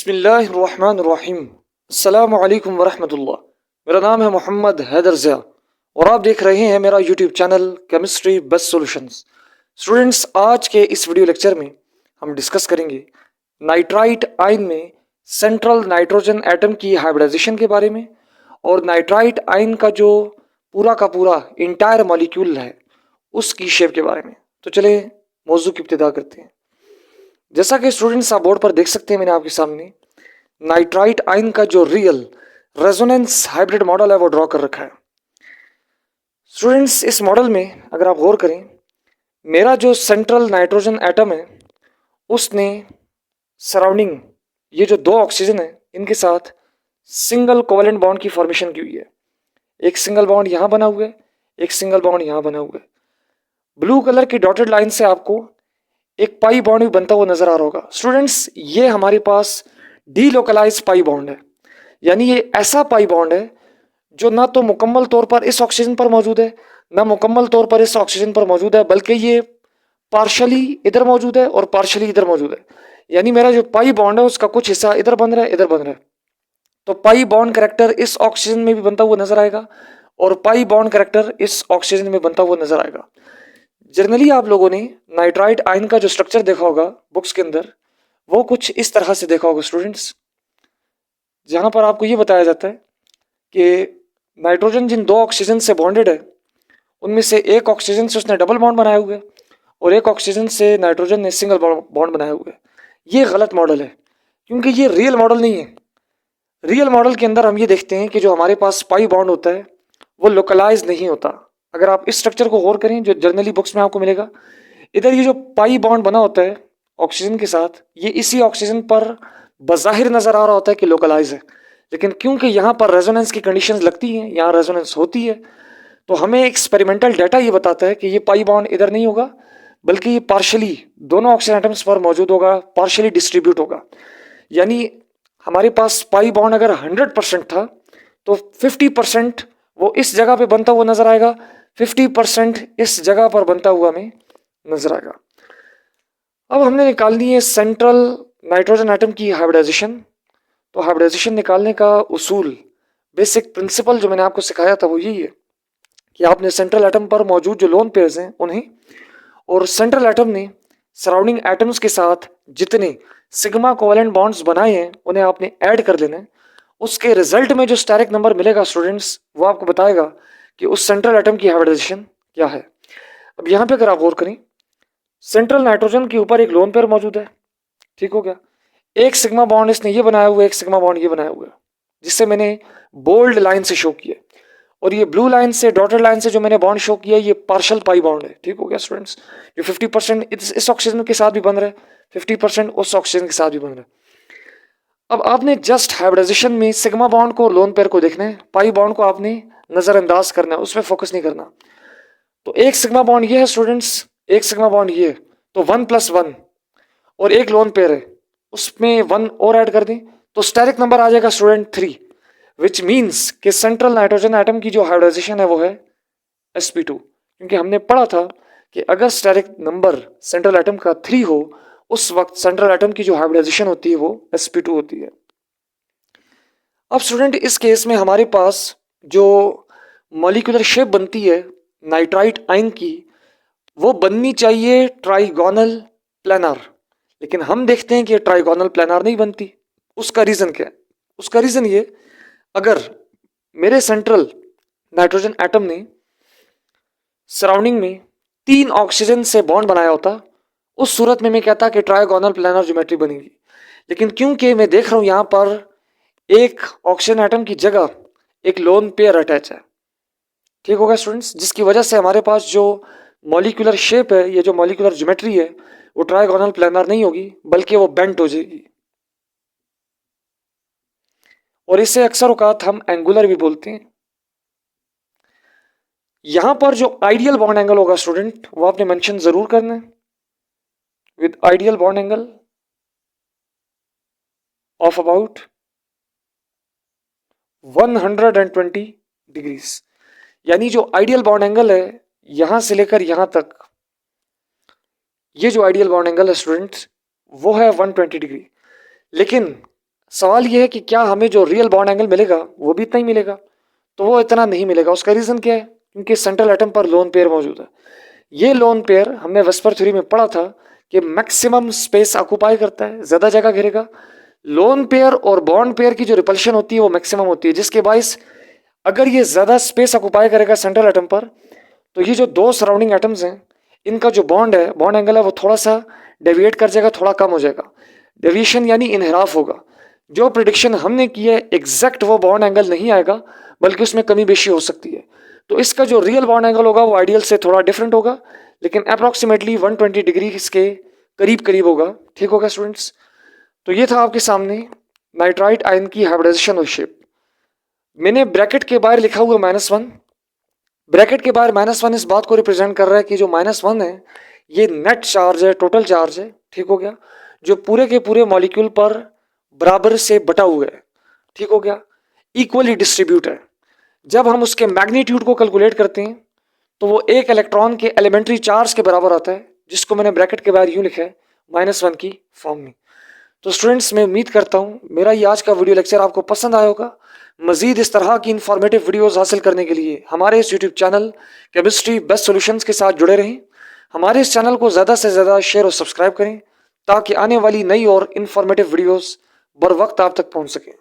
बिस्मिल्लाहिर्रहमानिर्रहीम। अस्सलामु अलैकुम वरहमतुल्लाह। मेरा नाम है मोहम्मद हैदर ज़िया और आप देख रहे हैं मेरा YouTube channel chemistry best solutions. Students, आज के इस वीडियो लेक्चर में हम डिस्कस करेंगे नाइट्राइट आयन में सेंट्रल नाइट्रोजन एटम की हाइब्रिडाइजेशन के बारे में और नाइट्राइट आयन का जो पूरा का पूरा इंटायर मॉलिक्यूल है उसकी शेप के बारे में। तो चले मौजू की इब्तिदा करते हैं। जैसा कि स्टूडेंट्स आप बोर्ड पर देख सकते हैं, मैंने आपके सामने नाइट्राइट आयन का जो रियल रेजोनेंस हाइब्रिड मॉडल है वो ड्रॉ कर रखा है। स्टूडेंट्स, इस मॉडल में अगर आप गौर करें, मेरा जो सेंट्रल नाइट्रोजन एटम है उसने सराउंडिंग ये जो दो ऑक्सीजन है इनके साथ सिंगल कोवेलेंट बॉन्ड की फॉर्मेशन की हुई है। एक सिंगल बॉन्ड यहाँ बना हुआ है, एक सिंगल बॉन्ड यहाँ बना हुआ है। ब्लू कलर की डॉटेड लाइन से आपको एक पाई बॉन्ड भी बनता हुआ नजर आ रहा होगा। स्टूडेंट्स, ये हमारे पास डीलोकलाइज पाई बॉन्ड है, यानी ये ऐसा पाई बॉन्ड है जो ना तो मुकम्मल तौर पर इस ऑक्सीजन पर मौजूद है ना मुकम्मल तौर पर इस ऑक्सीजन पर मौजूद है, बल्कि ये पार्शली इधर मौजूद है और पार्शली इधर मौजूद है। यानी मेरा जो पाई बॉन्ड है उसका कुछ हिस्सा इधर बन रहा है, इधर बन रहा है। तो पाई बॉन्ड करेक्टर इस ऑक्सीजन में भी बनता हुआ नजर आएगा और पाई बॉन्ड करेक्टर इस ऑक्सीजन में बनता हुआ नजर आएगा। जनरली आप लोगों ने नाइट्राइट आयन का जो स्ट्रक्चर देखा होगा बुक्स के अंदर, वो कुछ इस तरह से देखा होगा स्टूडेंट्स, जहां पर आपको ये बताया जाता है कि नाइट्रोजन जिन दो ऑक्सीजन से बॉन्डेड है उनमें से एक ऑक्सीजन से उसने डबल बॉन्ड बनाया हुआ है और एक ऑक्सीजन से नाइट्रोजन ने सिंगल बॉन्ड बनाया हुआ है। ये गलत मॉडल है क्योंकि ये रियल मॉडल नहीं है। रियल मॉडल के अंदर हम ये देखते हैं कि जो हमारे पास पाई बॉन्ड होता है वो लोकलाइज नहीं होता। अगर आप इस स्ट्रक्चर को गौर करें जो जर्नली बुक्स में आपको मिलेगा, इधर ये जो पाई बॉन्ड बना होता है ऑक्सीजन के साथ, ये इसी ऑक्सीजन पर बज़ाहिर नजर आ रहा होता है कि लोकलाइज है, लेकिन क्योंकि यहाँ पर रेजोनेंस की कंडीशंस लगती हैं, यहाँ रेजोनेंस होती है, तो हमें एक्सपेरिमेंटल डाटा ये बताता है कि ये पाई बॉन्ड इधर नहीं होगा, बल्कि ये पार्शली दोनों ऑक्सीजन एटम्स पर मौजूद होगा, पार्शली डिस्ट्रीब्यूट होगा। यानी हमारे पास पाई बॉन्ड अगर 100% था तो 50% वो इस जगह पे बनता हुआ नजर आएगा, 50% इस जगह पर बनता हुआ हमें नजर आएगा। अब हमने निकालनी है सेंट्रल नाइट्रोजन एटम की हाइब्रिडाइजेशन। तो हाइब्रिडाइजेशन निकालने का उसूल, बेसिक प्रिंसिपल जो मैंने आपको सिखाया था वो यही है कि आपने सेंट्रल एटम पर मौजूद जो लोन पेयर्स हैं उन्हें और सेंट्रल एटम ने सराउंडिंग एटम्स के साथ जितने सिग्मा कोवेलेंट बॉन्ड्स बनाए हैं उन्हें आपने ऐड कर लेना है। उसके रिजल्ट में जो स्टेरिक नंबर मिलेगा स्टूडेंट्स, वो आपको बताएगा कि उस सेंट्रल एटम की हाइब्रिडाइजेशन क्या है। अब यहाँ पे अगर आप गौर करें, सेंट्रल नाइट्रोजन के ऊपर एक लोन पेयर मौजूद है, ठीक हो गया। एक सिग्मा बॉन्ड इसने ये बनाया हुआ है, एक सिग्मा बॉन्ड ये बनाया हुआ है, जिससे मैंने बोल्ड लाइन से शो किया। और ये ब्लू लाइन से डॉटेड लाइन से जो मैंने बॉन्ड शो किया ये पार्शियल पाई बॉन्ड है, ठीक हो गया स्टूडेंट्स। जो 50% इस ऑक्सीजन के साथ भी बन रहा है, 50% उस ऑक्सीजन के साथ भी बन रहा है। अब आपने जस्ट हाइब्रिडाइजेशन में सिग्मा बॉन्ड को लोन पेयर को देखना है, पाई बॉन्ड को आपने नजरअंदाज करना है, उस पर फोकस नहीं करना। तो एक सिग्मा बॉन्ड ये है स्टूडेंट्स, एक सिग्मा बॉन्ड ये है, तो 1+1 और एक लोन पेयर है, उसमें 1 और ऐड कर दें तो स्टेरिक नंबर आ जाएगा स्टूडेंट 3, विच मीन्स कि सेंट्रल नाइट्रोजन एटम की जो हाइब्रिडाइजेशन है वो है sp2। क्योंकि हमने पढ़ा था कि अगर स्टेरिक नंबर सेंट्रल एटम का 3 हो उस वक्त सेंट्रल एटम की जो हाइब्रिडाइजेशन होती है वो sp2 होती है। अब स्टूडेंट, इस केस में हमारे पास जो मॉलिक्यूलर शेप बनती है नाइट्राइट आयन की वो बननी चाहिए ट्राइगोनल प्लानर, लेकिन हम देखते हैं कि ट्राइगोनल प्लानर नहीं बनती। उसका रीजन क्या है? उसका रीजन ये, अगर मेरे सेंट्रल नाइट्रोजन एटम ने सराउंडिंग में 3 ऑक्सीजन से बॉन्ड बनाया होता, उस सूरत में मैं कहता कि ट्राइगोनल प्लानर ज्योमेट्री बनेगी। लेकिन क्योंकि मैं देख रहा हूं यहां पर एक ऑक्सीजन एटम की जगह एक लोन पेयर अटैच है, ठीक होगा स्टूडेंट्स, जिसकी वजह से हमारे पास जो मॉलिक्यूलर शेप है, ये जो मॉलिक्यूलर ज्योमेट्री है, वो ट्राइगोनल प्लानर नहीं होगी बल्कि वो बेंट हो जाएगी। और इसे अक्सर औकात हम एंगुलर भी बोलते हैं। यहां पर जो आइडियल बॉन्ड एंगल होगा स्टूडेंट, वो आपने मेंशन जरूर करना है, with ideal bond angle of about 120 degrees. यानी जो आइडियल बॉन्ड एंगल है यहां से लेकर यहां तक, ये जो आइडियल बॉन्ड एंगल है स्टूडेंट वो है 120 डिग्री। लेकिन सवाल ये है कि क्या हमें जो रियल बॉन्ड एंगल मिलेगा वो भी इतना ही मिलेगा? तो वो इतना नहीं मिलेगा। उसका रीज़न क्या है? क्योंकि सेंट्रल एटम पर लोन पेयर मौजूद है। ये लोन पेयर हमने वेस्पर थ्योरी में पढ़ा था कि मैक्सिमम स्पेस ऑक्युपाई करता है, ज़्यादा जगह घेरेगा। लोन पेयर और बॉन्ड पेयर की जो रिपल्शन होती है वो मैक्सिमम होती है, जिसके बाइस अगर ये ज़्यादा स्पेस ऑक्युपाई करेगा सेंट्रल एटम पर, तो ये जो दो सराउंडिंग एटम्स हैं इनका जो बॉन्ड है, बॉन्ड एंगल है, वो थोड़ा सा डेविएट कर जाएगा, थोड़ा कम हो जाएगा। डेविएशन यानी इनहराफ होगा। जो प्रिडिक्शन हमने की है एग्जैक्ट वो बॉन्ड एंगल नहीं आएगा, बल्कि उसमें कमी बेशी हो सकती है। तो इसका जो रियल बॉन्ड एंगल होगा वो आइडियल से थोड़ा डिफरेंट होगा, लेकिन अप्रॉक्सीमेटली 120 डिग्री इसके करीब करीब होगा। ठीक होगा स्टूडेंट्स? तो ये था आपके सामने नाइट्राइट आयन की हाइब्रिडाइजेशन और शेप। मैंने ब्रैकेट के बाहर लिखा हुआ -1। ब्रैकेट के बाहर -1 इस बात को रिप्रेजेंट कर रहा है कि जो -1 है ये नेट चार्ज है, टोटल चार्ज है। ठीक हो गया? जो पूरे के पूरे मॉलिक्यूल पर बराबर से बटा हुआ है। ठीक हो गया? इक्वली डिस्ट्रीब्यूट है। जब हम उसके मैग्नीट्यूड को कैलकुलेट करते हैं तो वो एक इलेक्ट्रॉन के एलिमेंट्री चार्ज के बराबर आता है, जिसको मैंने ब्रैकेट के बाहर यूं लिखा है -1 की फॉर्म में। तो स्टूडेंट्स, मैं उम्मीद करता हूँ मेरा ये आज का वीडियो लेक्चर आपको पसंद आया होगा। मजीद इस तरह की इंफॉर्मेटिव वीडियोस हासिल करने के लिए हमारे इस YouTube channel chemistry best solutions के साथ जुड़े रहें। हमारे इस चैनल को ज़्यादा से ज़्यादा शेयर और सब्सक्राइब करें, ताकि आने वाली नई और इन्फॉर्मेटिव वीडियोस बर वक्त आप तक पहुँच सकें।